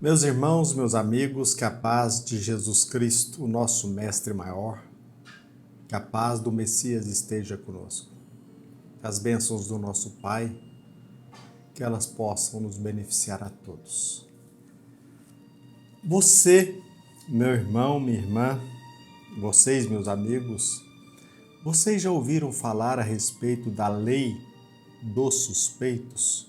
Meus irmãos, meus amigos, que a paz de Jesus Cristo, o nosso Mestre maior, que a paz do Messias esteja conosco. Que as bênçãos do nosso Pai, que elas possam nos beneficiar a todos. Você, meu irmão, minha irmã, vocês, meus amigos, vocês já ouviram falar a respeito da lei dos suspeitos?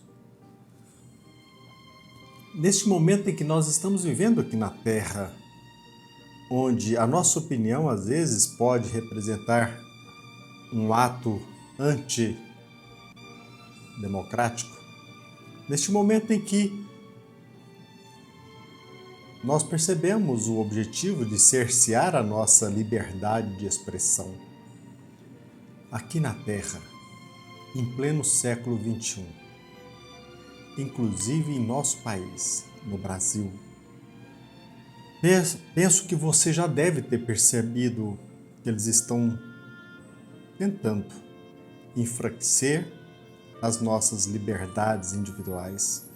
Neste momento em que nós estamos vivendo aqui na Terra, onde a nossa opinião às vezes pode representar um ato antidemocrático, neste momento em que nós percebemos o objetivo de cercear a nossa liberdade de expressão, aqui na Terra, em pleno século XXI, inclusive em nosso país, no Brasil. Penso que você já deve ter percebido que eles estão tentando enfraquecer as nossas liberdades individuais.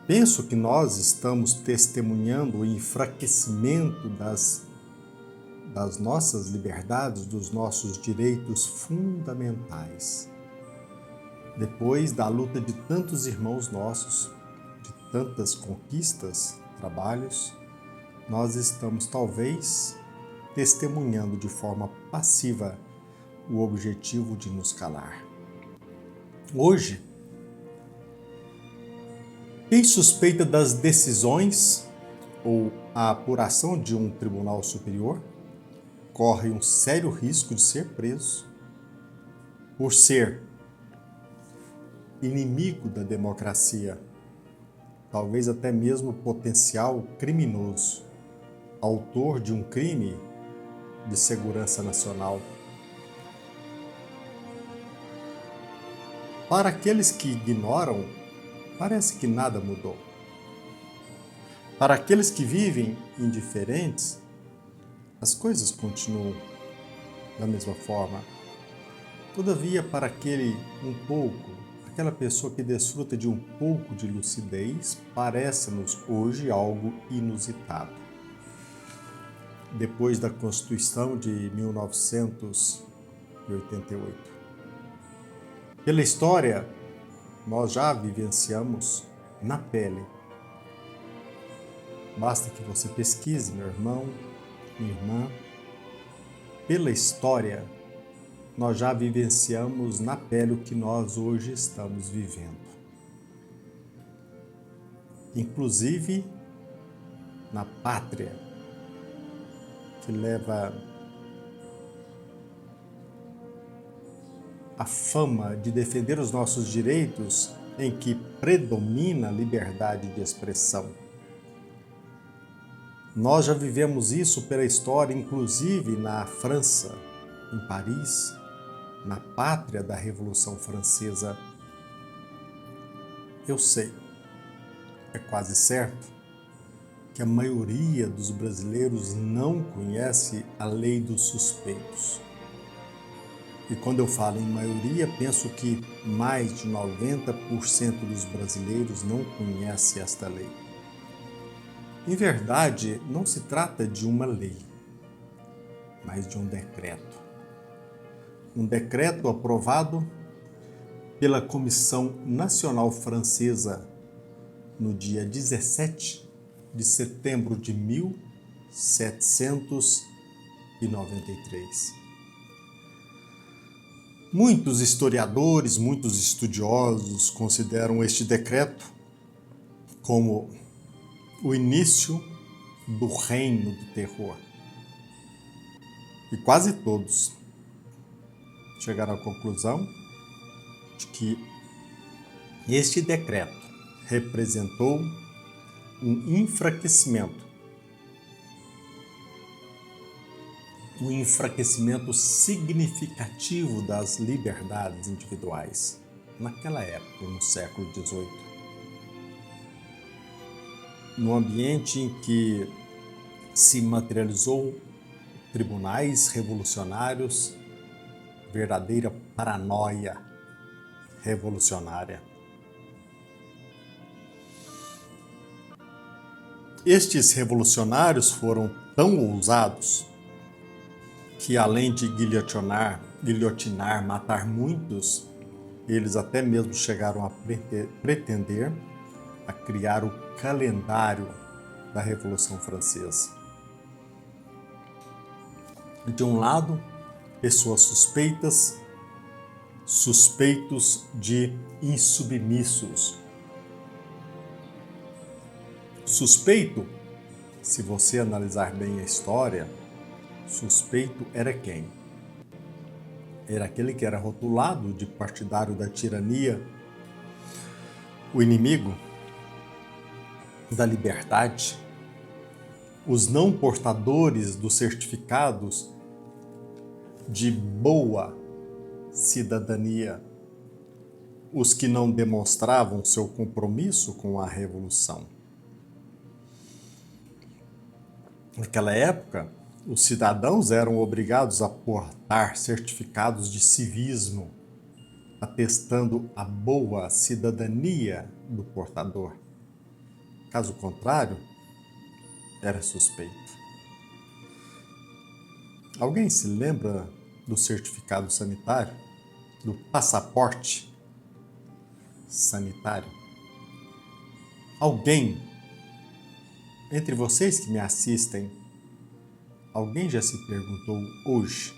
Penso que nós estamos testemunhando o enfraquecimento das nossas liberdades, dos nossos direitos fundamentais. Depois da luta de tantos irmãos nossos, de tantas conquistas, trabalhos, nós estamos talvez testemunhando de forma passiva o objetivo de nos calar. Hoje, quem suspeita das decisões ou a apuração de um tribunal superior corre um sério risco de ser preso por ser inimigo da democracia, talvez até mesmo potencial criminoso, autor de um crime de segurança nacional. Para aqueles que ignoram, parece que nada mudou. Para aqueles que vivem indiferentes, as coisas continuam da mesma forma. Todavia, para aquela pessoa que desfruta de um pouco de lucidez, parece-nos hoje algo inusitado. Depois da Constituição de 1988. Pela história, nós já vivenciamos na pele. Basta que você pesquise, meu irmão, minha irmã. Pela história, nós já vivenciamos na pele o que nós hoje estamos vivendo. Inclusive na pátria, que leva a fama de defender os nossos direitos, em que predomina a liberdade de expressão. Nós já vivemos isso pela história, inclusive na França, em Paris, na pátria da Revolução Francesa. Eu sei, é quase certo, que a maioria dos brasileiros não conhece a lei dos suspeitos. E quando eu falo em maioria, penso que mais de 90% dos brasileiros não conhece esta lei. Em verdade, não se trata de uma lei, mas de um decreto. Um decreto aprovado pela Comissão Nacional Francesa no dia 17 de setembro de 1793. Muitos historiadores, muitos estudiosos consideram este decreto como o início do reino do terror. E quase todos chegaram à conclusão de que este decreto representou um enfraquecimento significativo das liberdades individuais naquela época, no século XVIII. No ambiente em que se materializou tribunais revolucionários, verdadeira paranoia revolucionária. Estes revolucionários foram tão ousados que, além de guilhotinar, matar muitos, eles até mesmo chegaram a pretender a criar o calendário da Revolução Francesa. De um lado, pessoas suspeitos de insubmissos. Suspeito, se você analisar bem a história, suspeito era quem? Era aquele que era rotulado de partidário da tirania, o inimigo da liberdade, os não portadores dos certificados de boa cidadania, os que não demonstravam seu compromisso com a revolução. Naquela época, os cidadãos eram obrigados a portar certificados de civismo, atestando a boa cidadania do portador. Caso contrário, era suspeito. Alguém se lembra do certificado sanitário? Do passaporte sanitário? Alguém, entre vocês que me assistem, alguém já se perguntou hoje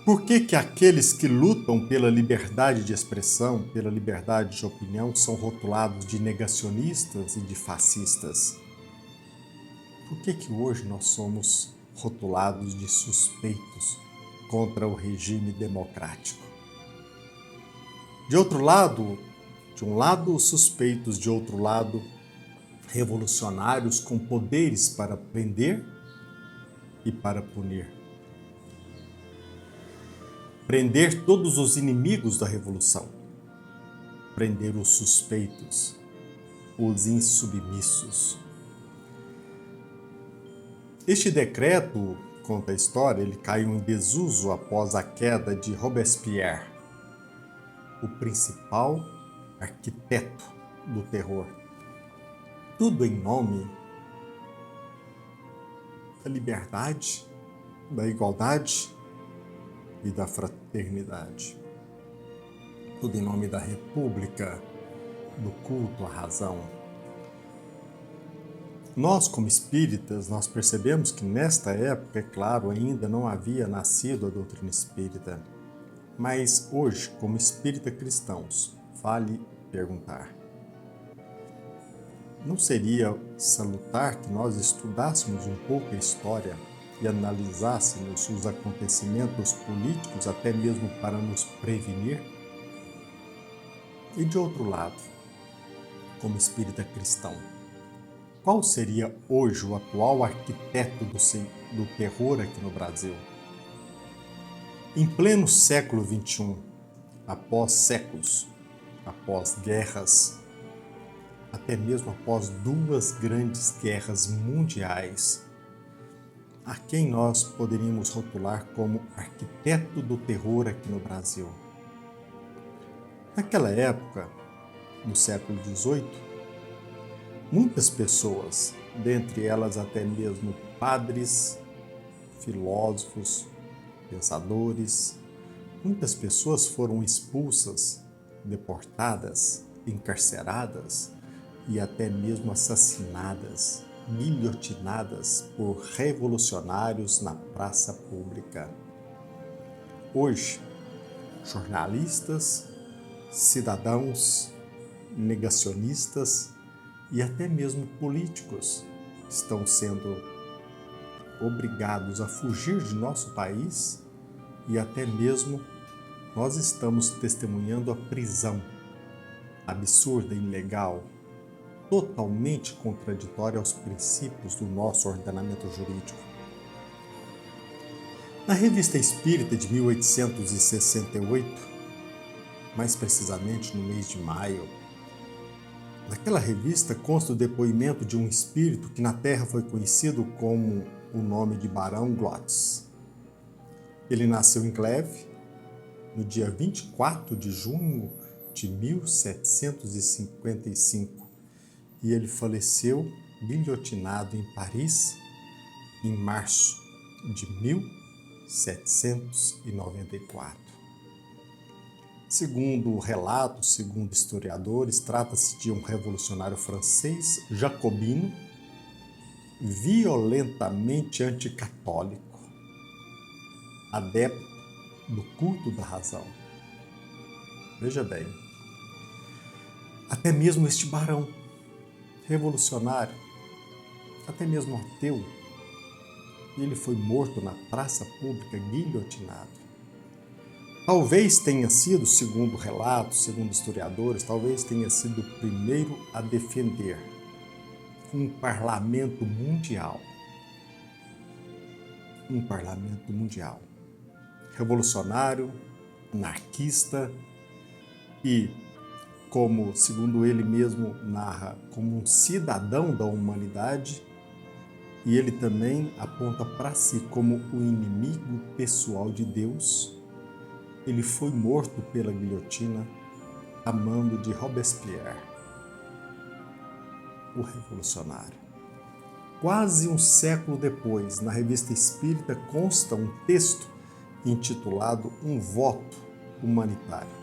por que aqueles que lutam pela liberdade de expressão, pela liberdade de opinião, são rotulados de negacionistas e de fascistas? Por que hoje nós somos rotulados de suspeitos contra o regime democrático? De outro lado, de um lado suspeitos, de outro lado revolucionários com poderes para prender e para punir. Prender todos os inimigos da revolução. Prender os suspeitos, os insubmissos. Este decreto, conta a história, ele caiu em desuso após a queda de Robespierre, o principal arquiteto do terror. Tudo em nome da liberdade, da igualdade e da fraternidade. Tudo em nome da república, do culto à razão. Nós, como espíritas, nós percebemos que nesta época, é claro, ainda não havia nascido a doutrina espírita. Mas hoje, como espírita cristãos, vale perguntar: não seria salutar que nós estudássemos um pouco a história e analisássemos os acontecimentos políticos até mesmo para nos prevenir? E de outro lado, como espírita cristão, qual seria hoje o atual arquiteto do terror aqui no Brasil? Em pleno século XXI, após séculos, após guerras, até mesmo após 2 grandes guerras mundiais, a quem nós poderíamos rotular como arquiteto do terror aqui no Brasil? Naquela época, no século XVIII, muitas pessoas, dentre elas até mesmo padres, filósofos, pensadores, muitas pessoas foram expulsas, deportadas, encarceradas e até mesmo assassinadas, guilhotinadas por revolucionários na praça pública. Hoje, jornalistas, cidadãos, negacionistas e até mesmo políticos estão sendo obrigados a fugir de nosso país e até mesmo nós estamos testemunhando a prisão absurda, ilegal, totalmente contraditória aos princípios do nosso ordenamento jurídico. Na Revista Espírita de 1868, mais precisamente no mês de maio, naquela revista consta o depoimento de um espírito que na Terra foi conhecido como o nome de Barão Glotz. Ele nasceu em Cleve, no dia 24 de junho de 1755, e ele faleceu guilhotinado em Paris em março de 1794. Segundo relatos, segundo historiadores, trata-se de um revolucionário francês jacobino, violentamente anticatólico, adepto do culto da razão. Veja bem, até mesmo este barão revolucionário, até mesmo ateu, ele foi morto na praça pública, guilhotinado. Talvez tenha sido, segundo relatos, segundo historiadores, talvez tenha sido o primeiro a defender um parlamento mundial. Um parlamento mundial. Revolucionário, anarquista e, como, segundo ele mesmo narra, como um cidadão da humanidade, e ele também aponta para si como o inimigo pessoal de Deus. Ele foi morto pela guilhotina a mando de Robespierre, o revolucionário. Quase um século depois, na Revista Espírita, consta um texto intitulado Um Voto Humanitário.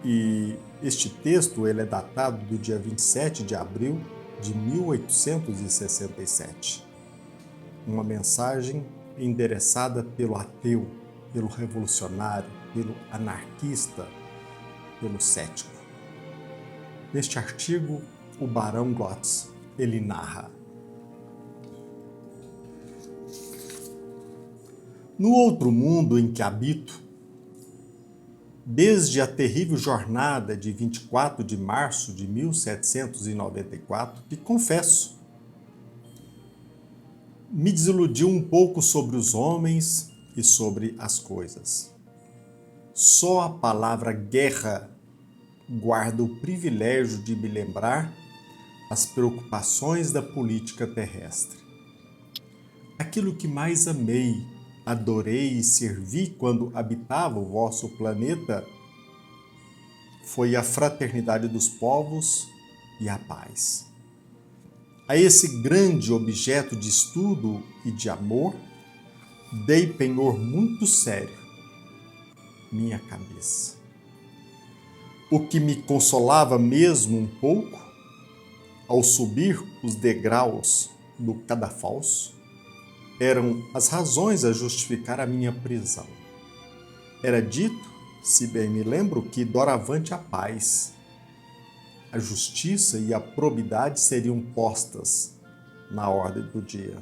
E este texto ele é datado do dia 27 de abril de 1867. Uma mensagem endereçada pelo ateu, pelo revolucionário, pelo anarquista, pelo cético. Neste artigo, o Barão Glotz, ele narra: no outro mundo em que habito, desde a terrível jornada de 24 de março de 1794, que confesso, me desiludiu um pouco sobre os homens e sobre as coisas. Só a palavra guerra guarda o privilégio de me lembrar as preocupações da política terrestre. Aquilo que mais amei, adorei e servi quando habitava o vosso planeta foi a fraternidade dos povos e a paz. A esse grande objeto de estudo e de amor, dei penhor muito sério, minha cabeça. O que me consolava mesmo um pouco, ao subir os degraus do cadafalso, eram as razões a justificar a minha prisão. Era dito, se bem me lembro, que doravante a paz, a justiça e a probidade seriam postas na ordem do dia.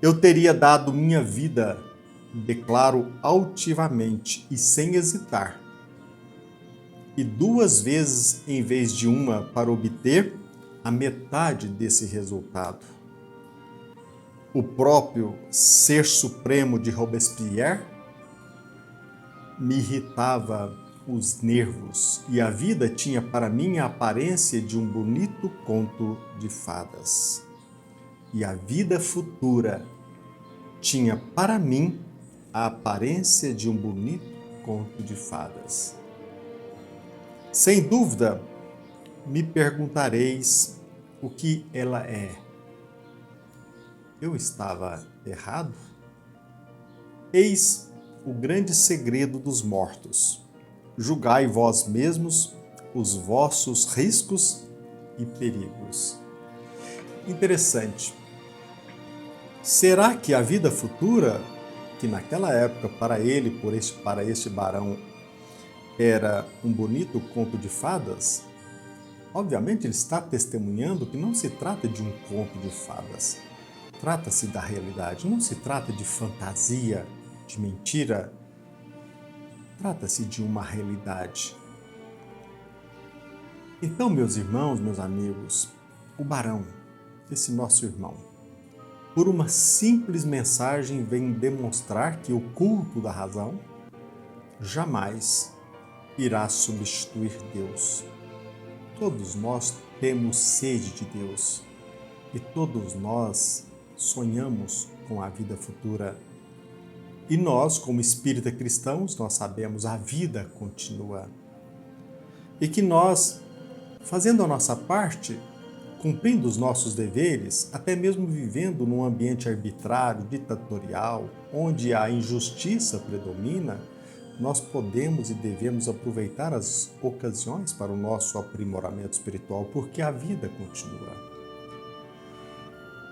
Eu teria dado minha vida, declaro altivamente e sem hesitar, e 2 vezes em vez de uma para obter a metade desse resultado. O próprio ser supremo de Robespierre me irritava os nervos e a vida tinha para mim a aparência de um bonito conto de fadas. E a vida futura tinha para mim a aparência de um bonito conto de fadas. Sem dúvida, me perguntareis o que ela é. Eu estava errado? Eis o grande segredo dos mortos. Julgai vós mesmos os vossos riscos e perigos. Interessante. Será que a vida futura, que naquela época para ele, para este barão, era um bonito conto de fadas? Obviamente ele está testemunhando que não se trata de um conto de fadas. Trata-se da realidade, não se trata de fantasia, de mentira. Trata-se de uma realidade. Então, meus irmãos, meus amigos, o barão, esse nosso irmão, por uma simples mensagem vem demonstrar que o culto da razão jamais irá substituir Deus. Todos nós temos sede de Deus e todos nós sonhamos com a vida futura. E nós, como espírita cristãos, nós sabemos a vida continua. E que nós fazendo a nossa parte, cumprindo os nossos deveres, até mesmo vivendo num ambiente arbitrário, ditatorial, onde a injustiça predomina, nós podemos e devemos aproveitar as ocasiões para o nosso aprimoramento espiritual, porque a vida continua.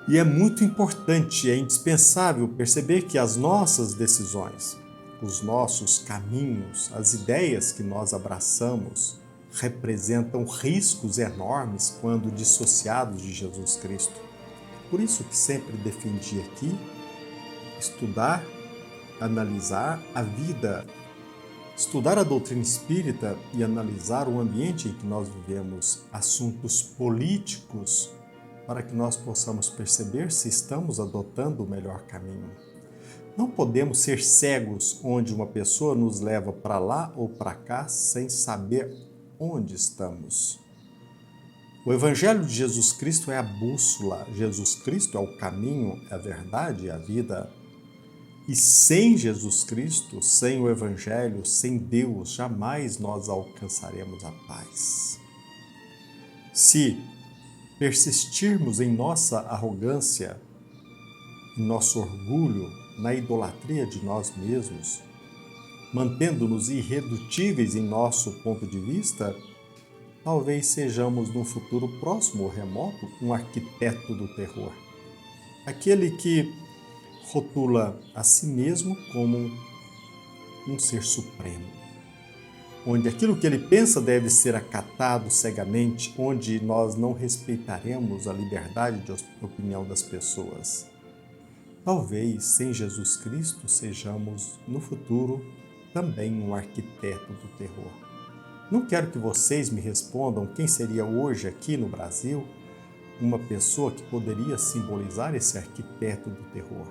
E é muito importante, é indispensável perceber que as nossas decisões, os nossos caminhos, as ideias que nós abraçamos, representam riscos enormes quando dissociados de Jesus Cristo. Por isso que sempre defendi aqui estudar, analisar a vida, estudar a doutrina espírita e analisar o ambiente em que nós vivemos, assuntos políticos, para que nós possamos perceber se estamos adotando o melhor caminho. Não podemos ser cegos onde uma pessoa nos leva para lá ou para cá sem saber onde estamos. O Evangelho de Jesus Cristo é a bússola, Jesus Cristo é o caminho, é a verdade e a vida. E sem Jesus Cristo, sem o Evangelho, sem Deus, jamais nós alcançaremos a paz. Se persistirmos em nossa arrogância, em nosso orgulho, na idolatria de nós mesmos, mantendo-nos irredutíveis em nosso ponto de vista, talvez sejamos, num futuro próximo ou remoto, um arquiteto do terror. Aquele que rotula a si mesmo como um ser supremo, onde aquilo que ele pensa deve ser acatado cegamente, onde nós não respeitaremos a liberdade de opinião das pessoas. Talvez, sem Jesus Cristo, sejamos, no futuro, também um arquiteto do terror. Não quero que vocês me respondam quem seria hoje aqui no Brasil uma pessoa que poderia simbolizar esse arquiteto do terror.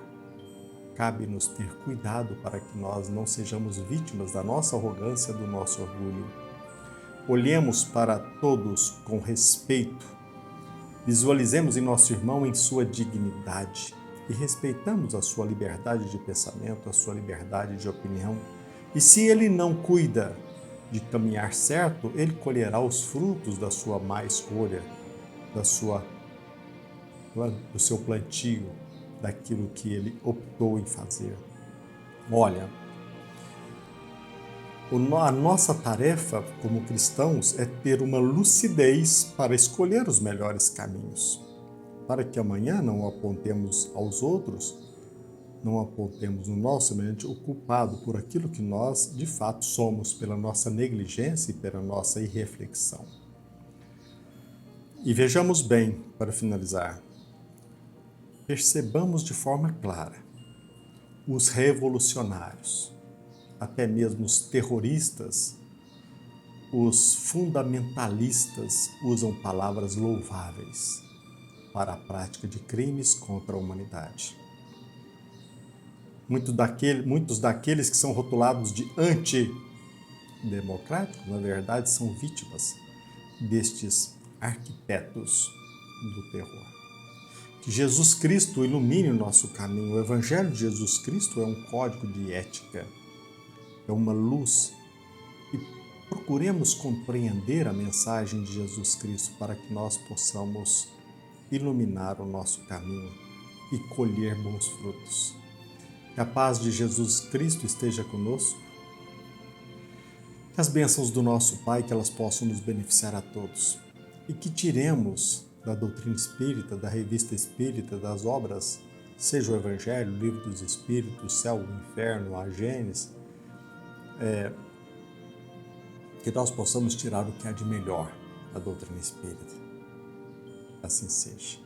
Cabe-nos ter cuidado para que nós não sejamos vítimas da nossa arrogância, do nosso orgulho. Olhemos para todos com respeito, visualizemos em nosso irmão em sua dignidade e respeitamos a sua liberdade de pensamento, a sua liberdade de opinião. E se ele não cuida de caminhar certo, ele colherá os frutos da sua má escolha, do seu plantio, daquilo que ele optou em fazer. Olha, a nossa tarefa como cristãos é ter uma lucidez para escolher os melhores caminhos, para que amanhã não apontemos aos outros, não apontemos no nosso semelhante o culpado por aquilo que nós de fato somos, pela nossa negligência e pela nossa irreflexão. E vejamos bem, para finalizar, percebamos de forma clara, os revolucionários, até mesmo os terroristas, os fundamentalistas usam palavras louváveis para a prática de crimes contra a humanidade. Muitos daqueles que são rotulados de antidemocráticos, na verdade, são vítimas destes arquitetos do terror. Que Jesus Cristo ilumine o nosso caminho. O Evangelho de Jesus Cristo é um código de ética, é uma luz. E procuremos compreender a mensagem de Jesus Cristo para que nós possamos iluminar o nosso caminho e colher bons frutos. Que a paz de Jesus Cristo esteja conosco. Que as bênçãos do nosso Pai, que elas possam nos beneficiar a todos. E que tiremos da doutrina espírita, da revista espírita, das obras, seja o Evangelho, o Livro dos Espíritos, o Céu, o Inferno, a Gênesis, que nós possamos tirar o que há de melhor da doutrina espírita. Assim seja.